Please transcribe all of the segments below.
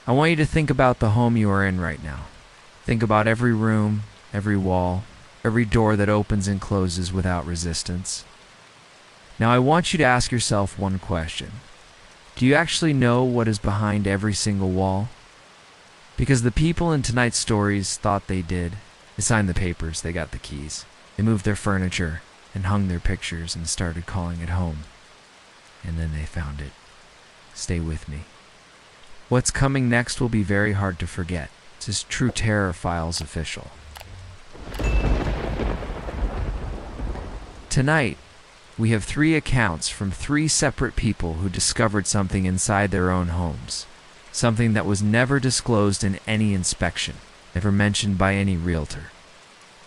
I want you to think about the home you are in right now. Think about every room, every wall, every door that opens and closes without resistance. Now I want you to ask yourself one question. Do you actually know what is behind every single wall? Because the people in tonight's stories thought they did. They signed the papers, they got the keys. They moved their furniture and hung their pictures and started calling it home. And then they found it. Stay with me. What's coming next will be very hard to forget. This is True Terror Files official. Tonight, we have 3 accounts from 3 separate people who discovered something inside their own homes. Something that was never disclosed in any inspection, never mentioned by any realtor,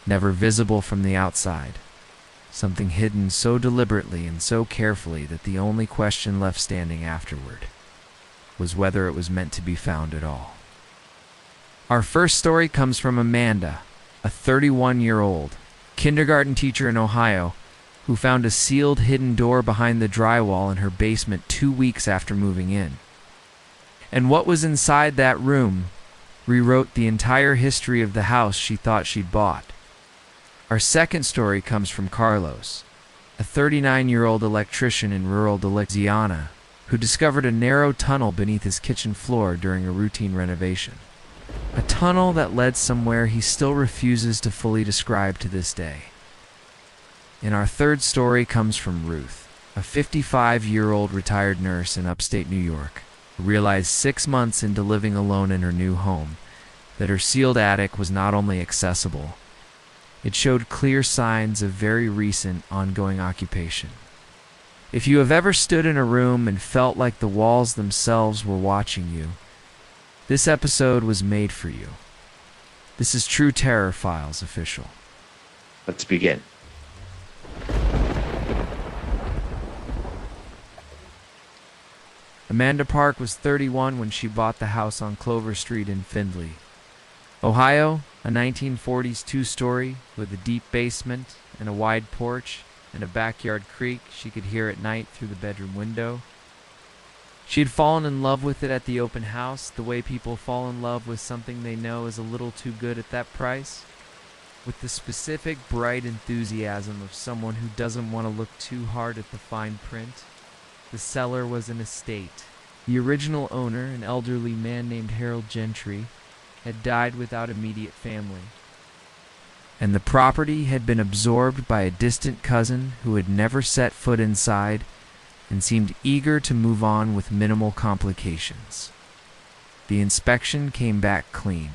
never visible from the outside. Something hidden so deliberately and so carefully that the only question left standing afterward was whether it was meant to be found at all. Our first story comes from Amanda, a 31-year-old kindergarten teacher in Ohio who found a sealed hidden door behind the drywall in her basement 2 weeks after moving in. And what was inside that room rewrote the entire history of the house she thought she'd bought. Our second story comes from Carlos, a 39-year-old electrician in rural Louisiana who discovered a narrow tunnel beneath his kitchen floor during a routine renovation. A tunnel that led somewhere he still refuses to fully describe to this day. And our third story comes from Ruth, a 55-year-old retired nurse in upstate New York, who realized 6 months into living alone in her new home that her sealed attic was not only accessible, it showed clear signs of very recent ongoing occupation. If you have ever stood in a room and felt like the walls themselves were watching you, this episode was made for you. This is True Terror Files official. Let's begin. Amanda Park was 31 when she bought the house on Clover Street in Findlay, Ohio, a 1940s 2-story with a deep basement and a wide porch and a backyard creek she could hear at night through the bedroom window. She had fallen in love with it at the open house, the way people fall in love with something they know is a little too good at that price, with the specific bright enthusiasm of someone who doesn't want to look too hard at the fine print. The seller was an estate. The original owner, an elderly man named Harold Gentry, had died without immediate family, and the property had been absorbed by a distant cousin who had never set foot inside and seemed eager to move on with minimal complications. The inspection came back clean.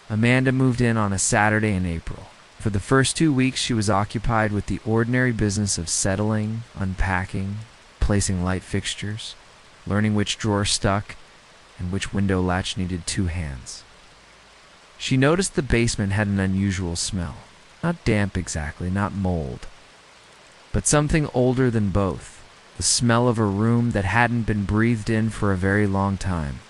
Amanda moved in on a Saturday in April. For the first 2 weeks, she was occupied with the ordinary business of settling, unpacking, placing light fixtures, learning which drawer stuck, and which window latch needed 2 hands. She noticed the basement had an unusual smell. Not damp exactly, not mold, but something older than both. The smell of a room that hadn't been breathed in for a very long time.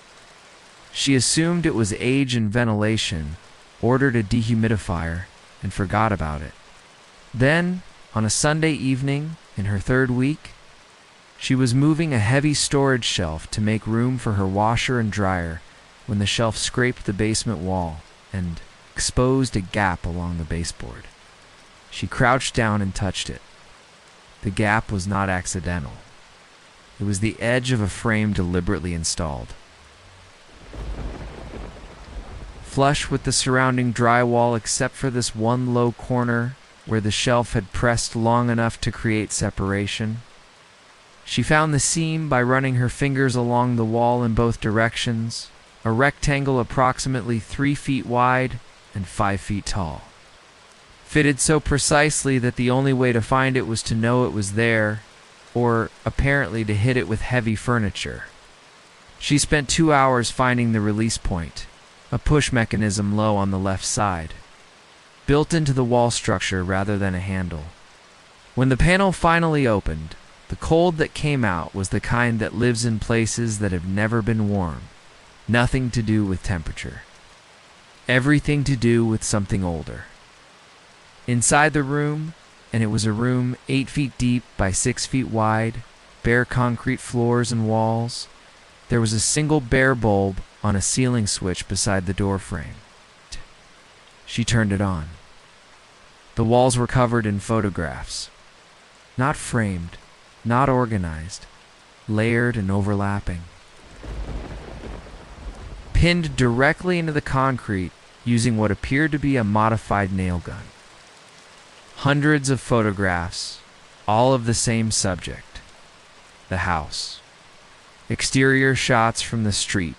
She assumed it was age and ventilation, ordered a dehumidifier, and forgot about it. Then, on a Sunday evening, in her 3rd week, she was moving a heavy storage shelf to make room for her washer and dryer when the shelf scraped the basement wall and exposed a gap along the baseboard. She crouched down and touched it. The gap was not accidental. It was the edge of a frame deliberately installed. Flush with the surrounding drywall except for this one low corner where the shelf had pressed long enough to create separation. She found the seam by running her fingers along the wall in both directions, a rectangle approximately 3 feet wide and 5 feet tall. Fitted so precisely that the only way to find it was to know it was there, or apparently to hit it with heavy furniture. She spent 2 hours finding the release point, a push mechanism low on the left side, built into the wall structure rather than a handle. When the panel finally opened, the cold that came out was the kind that lives in places that have never been warm. Nothing to do with temperature. Everything to do with something older. Inside the room, and it was a room 8 feet deep by 6 feet wide, bare concrete floors and walls, There was a single bare bulb on a ceiling switch beside the door frame. She turned it on. The walls were covered in photographs. Not framed, not organized, layered and overlapping. Pinned directly into the concrete using what appeared to be a modified nail gun. Hundreds of photographs, all of the same subject, the house. Exterior shots from the street.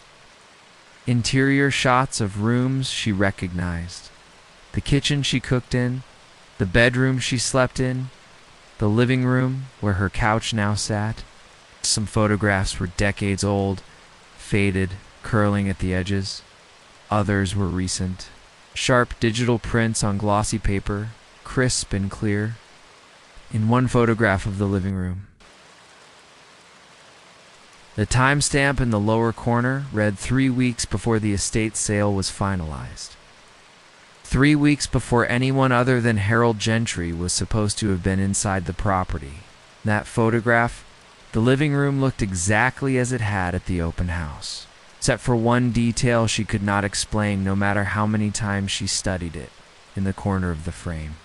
Interior shots of rooms she recognized. The kitchen she cooked in, the bedroom she slept in, the living room where her couch now sat. Some photographs were decades old, faded, curling at the edges. Others were recent. Sharp digital prints on glossy paper, crisp and clear. In one photograph of the living room, the timestamp in the lower corner read 3 weeks before the estate sale was finalized. 3 weeks before anyone other than Harold Gentry was supposed to have been inside the property. In that photograph, the living room looked exactly as it had at the open house, except for one detail she could not explain no matter how many times she studied it, in the corner of the frame.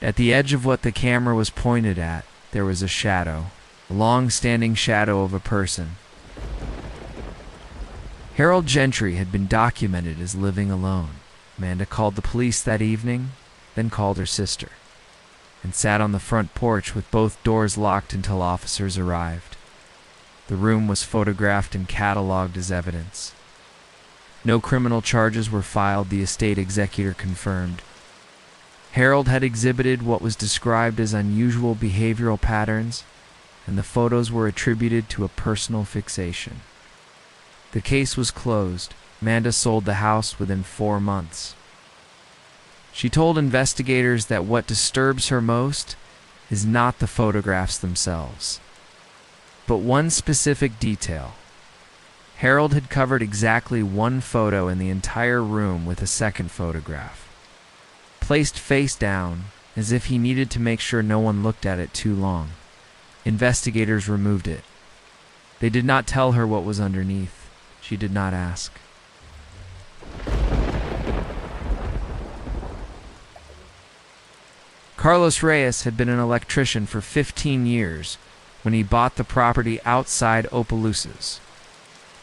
At the edge of what the camera was pointed at, there was a shadow, a long-standing shadow of a person. Harold Gentry had been documented as living alone. Amanda called the police that evening, then called her sister, and sat on the front porch with both doors locked until officers arrived. The room was photographed and cataloged as evidence. No criminal charges were filed, the estate executor confirmed. Harold had exhibited what was described as unusual behavioral patterns, and the photos were attributed to a personal fixation. The case was closed. Amanda sold the house within 4 months. She told investigators that what disturbs her most is not the photographs themselves, but one specific detail. Harold had covered exactly one photo in the entire room with a second photograph, placed face down as if he needed to make sure no one looked at it too long. Investigators removed it. They did not tell her what was underneath. She did not ask. Carlos Reyes had been an electrician for 15 years when he bought the property outside Opelousas,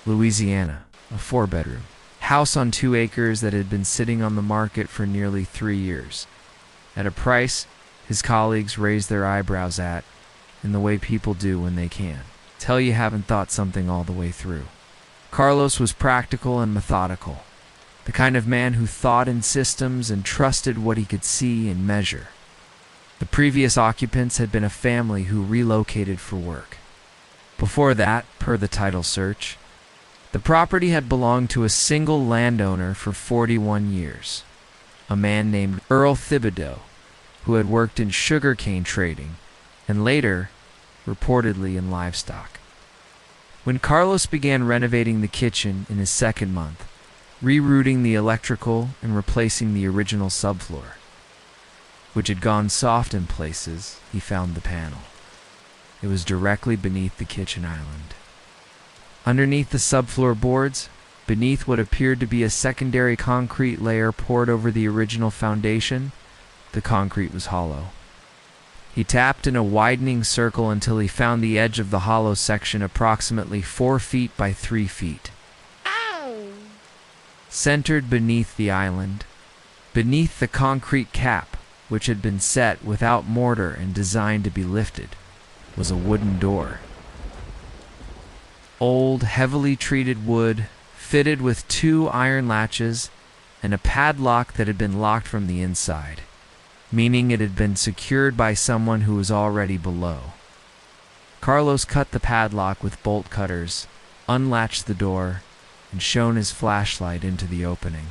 Louisiana, a 4-bedroom house on 2 acres that had been sitting on the market for nearly 3 years, at a price his colleagues raised their eyebrows at, in the way people do when they can, tell you haven't thought something all the way through. Carlos was practical and methodical, the kind of man who thought in systems and trusted what he could see and measure. The previous occupants had been a family who relocated for work. Before that, per the title search, the property had belonged to a single landowner for 41 years, a man named Earl Thibodeau, who had worked in sugarcane trading and later, reportedly, in livestock. When Carlos began renovating the kitchen in his second month, rerouting the electrical and replacing the original subfloor, which had gone soft in places, he found the panel. It was directly beneath the kitchen island. Underneath the subfloor boards, beneath what appeared to be a secondary concrete layer poured over the original foundation, the concrete was hollow. He tapped in a widening circle until he found the edge of the hollow section approximately 4 feet by 3 feet. Ow! Centered beneath the island, beneath the concrete cap, which had been set without mortar and designed to be lifted, was a wooden door. Old, heavily treated wood, fitted with 2 iron latches and a padlock that had been locked from the inside, meaning it had been secured by someone who was already below. Carlos cut the padlock with bolt cutters, unlatched the door, and shone his flashlight into the opening.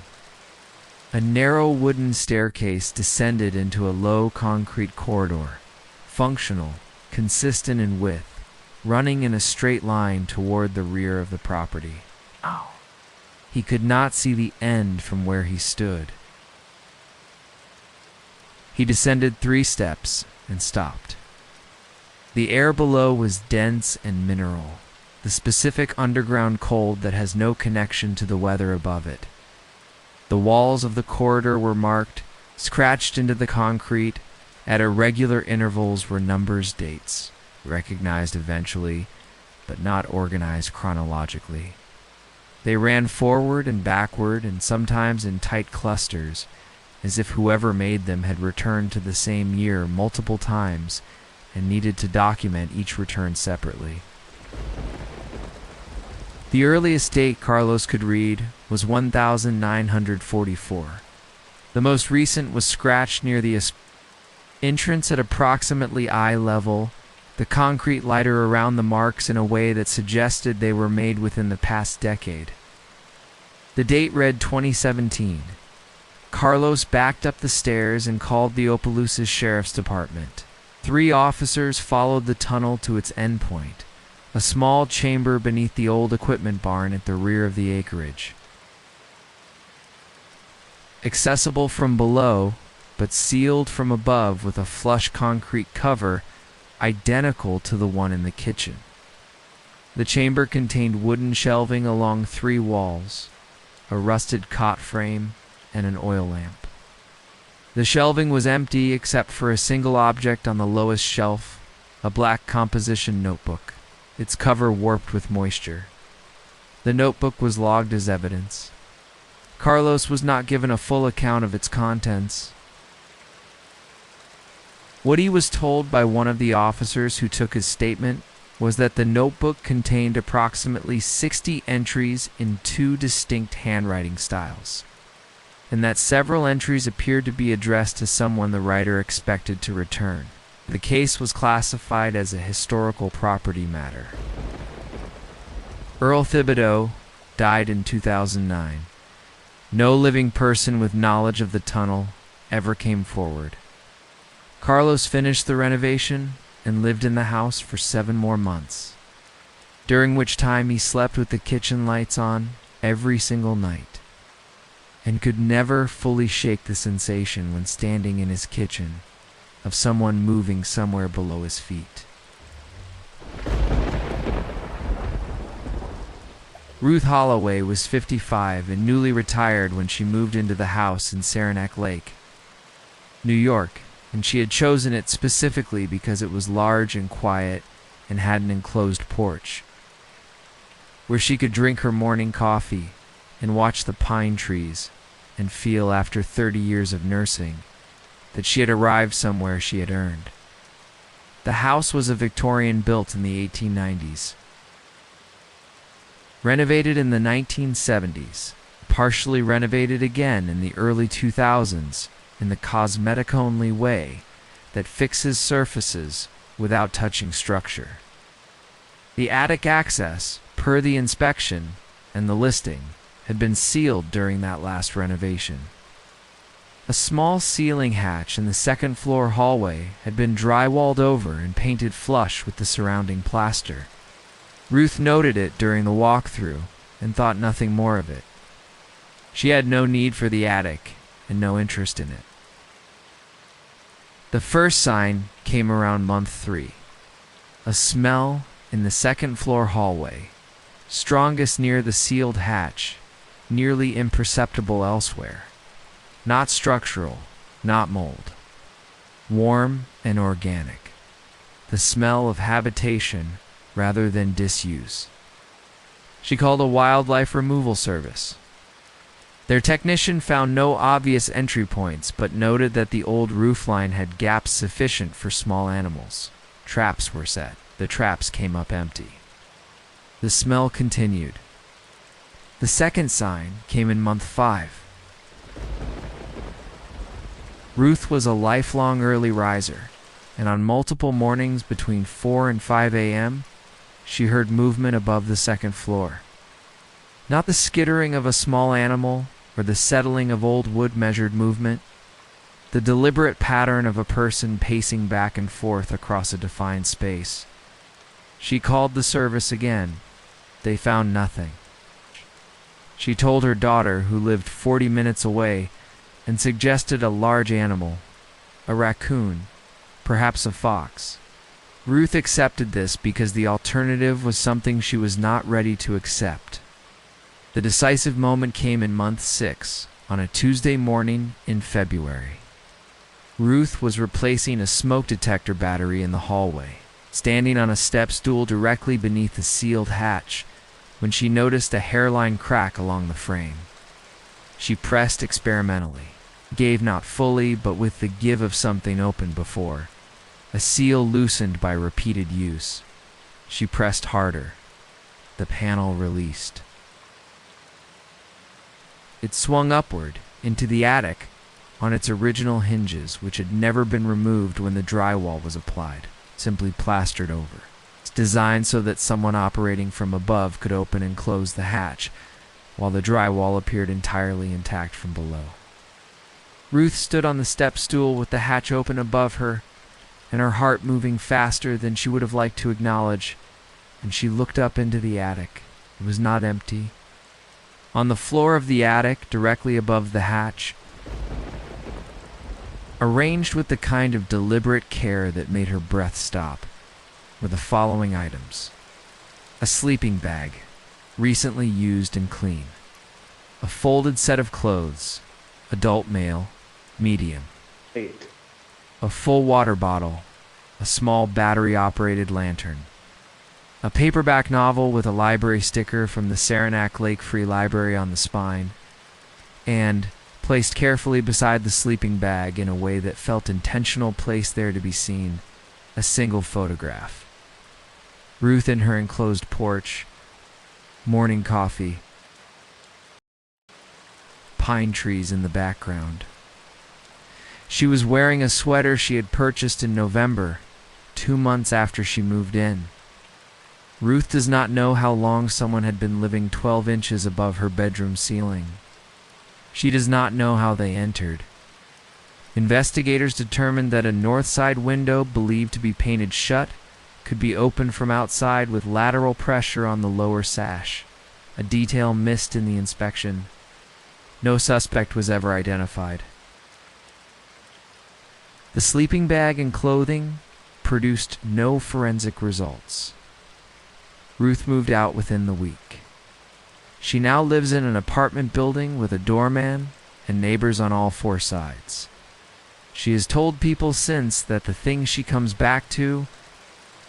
A narrow wooden staircase descended into a low concrete corridor, functional, consistent in width, running in a straight line toward the rear of the property. Ow. He could not see the end from where he stood. He descended 3 steps and stopped. The air below was dense and mineral, the specific underground cold that has no connection to the weather above it. The walls of the corridor were marked, scratched into the concrete. At irregular intervals were numbers, dates, recognized eventually, but not organized chronologically. They ran forward and backward, and sometimes in tight clusters, as if whoever made them had returned to the same year multiple times and needed to document each return separately. The earliest date Carlos could read was 1944. The most recent was scratched near the entrance at approximately eye level, the concrete lighter around the marks in a way that suggested they were made within the past decade. The date read 2017. Carlos backed up the stairs and called the Opelousas Sheriff's Department. 3 officers followed the tunnel to its endpoint, a small chamber beneath the old equipment barn at the rear of the acreage. Accessible from below, but sealed from above with a flush concrete cover identical to the one in the kitchen. The chamber contained wooden shelving along 3 walls, a rusted cot frame, and an oil lamp. The shelving was empty except for a single object on the lowest shelf, a black composition notebook, its cover warped with moisture. The notebook was logged as evidence. Carlos was not given a full account of its contents. What he was told by one of the officers who took his statement was that the notebook contained approximately 60 entries in 2 distinct handwriting styles, and that several entries appeared to be addressed to someone the writer expected to return. The case was classified as a historical property matter. Earl Thibodeau died in 2009. No living person with knowledge of the tunnel ever came forward. Carlos finished the renovation and lived in the house for 7 more months, during which time he slept with the kitchen lights on every single night, and could never fully shake the sensation when standing in his kitchen of someone moving somewhere below his feet. Ruth Holloway was 55 and newly retired when she moved into the house in Saranac Lake, New York, and she had chosen it specifically because it was large and quiet and had an enclosed porch, where she could drink her morning coffee and watch the pine trees and feel, after 30 years of nursing, that she had arrived somewhere she had earned. The house was a Victorian built in the 1890s. Renovated in the 1970s, partially renovated again in the early 2000s in the cosmetic-only way that fixes surfaces without touching structure. The attic access, per the inspection and the listing, had been sealed during that last renovation. A small ceiling hatch in the second-floor hallway had been drywalled over and painted flush with the surrounding plaster. Ruth noted it during the walkthrough and thought nothing more of it. She had no need for the attic and no interest in it. The first sign came around month 3. A smell in the second-floor hallway, strongest near the sealed hatch, nearly imperceptible elsewhere. Not structural, not mold. Warm and organic. The smell of habitation rather than disuse. She called a wildlife removal service. Their technician found no obvious entry points, but noted that the old roofline had gaps sufficient for small animals. Traps were set. The traps came up empty. The smell continued. The second sign came in month 5. Ruth was a lifelong early riser, and on multiple mornings between 4 and 5 a.m., she heard movement above the second floor. Not the skittering of a small animal or the settling of old wood-measured movement, the deliberate pattern of a person pacing back and forth across a defined space. She called the service again. They found nothing. She told her daughter, who lived 40 minutes away, and suggested a large animal, a raccoon, perhaps a fox. Ruth accepted this because the alternative was something she was not ready to accept. The decisive moment came in month 6, on a Tuesday morning in February. Ruth was replacing a smoke detector battery in the hallway, standing on a step stool directly beneath the sealed hatch, when she noticed a hairline crack along the frame. She pressed experimentally, gave not fully but with the give of something opened before, a seal loosened by repeated use. She pressed harder. The panel released. It swung upward, into the attic, on its original hinges, which had never been removed when the drywall was applied, simply plastered over. It's designed so that someone operating from above could open and close the hatch, while the drywall appeared entirely intact from below. Ruth stood on the step stool with the hatch open above her, and her heart moving faster than she would have liked to acknowledge, and she looked up into the attic. It was not empty. On the floor of the attic, directly above the hatch, arranged with the kind of deliberate care that made her breath stop, were the following items: a sleeping bag, recently used and clean; a folded set of clothes, adult male, medium; 8. a full water bottle, a small battery-operated lantern; a paperback novel with a library sticker from the Saranac Lake Free Library on the spine; and, placed carefully beside the sleeping bag in a way that felt intentional placed there to be seen, a single photograph. Ruth in her enclosed porch, morning coffee, pine trees in the background. She was wearing a sweater she had purchased in November, 2 months after she moved in. Ruth does not know how long someone had been living 12 inches above her bedroom ceiling. She does not know how they entered. Investigators determined that a north side window, believed to be painted shut, could be opened from outside with lateral pressure on the lower sash, a detail missed in the inspection. No suspect was ever identified. The sleeping bag and clothing produced no forensic results. Ruth moved out within the week. She now lives in an apartment building with a doorman and neighbors on all 4 sides. She has told people since that the thing she comes back to,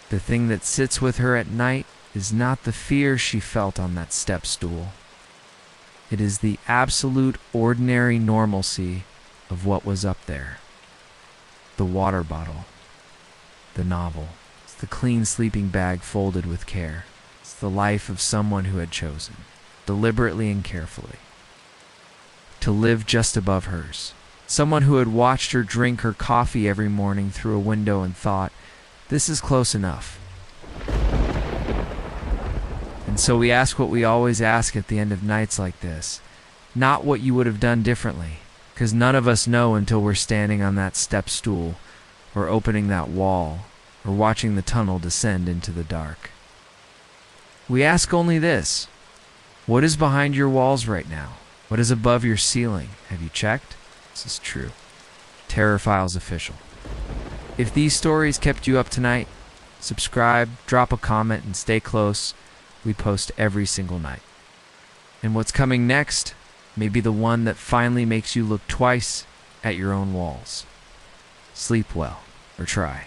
the thing that sits with her at night, is not the fear she felt on that step stool. It is the absolute ordinary normalcy of what was up there. The water bottle, the novel, it's the clean sleeping bag folded with care. It's the life of someone who had chosen, deliberately and carefully, to live just above hers. Someone who had watched her drink her coffee every morning through a window and thought, this is close enough. And so we ask what we always ask at the end of nights like this, not what you would have done differently, because none of us know until we're standing on that step stool, or opening that wall, or watching the tunnel descend into the dark. We ask only this: what is behind your walls right now? What is above your ceiling? Have you checked? This is true. Terror Files Official. If these stories kept you up tonight, subscribe, drop a comment, and stay close. We post every single night. And what's coming next may be the one that finally makes you look twice at your own walls. Sleep well, or try.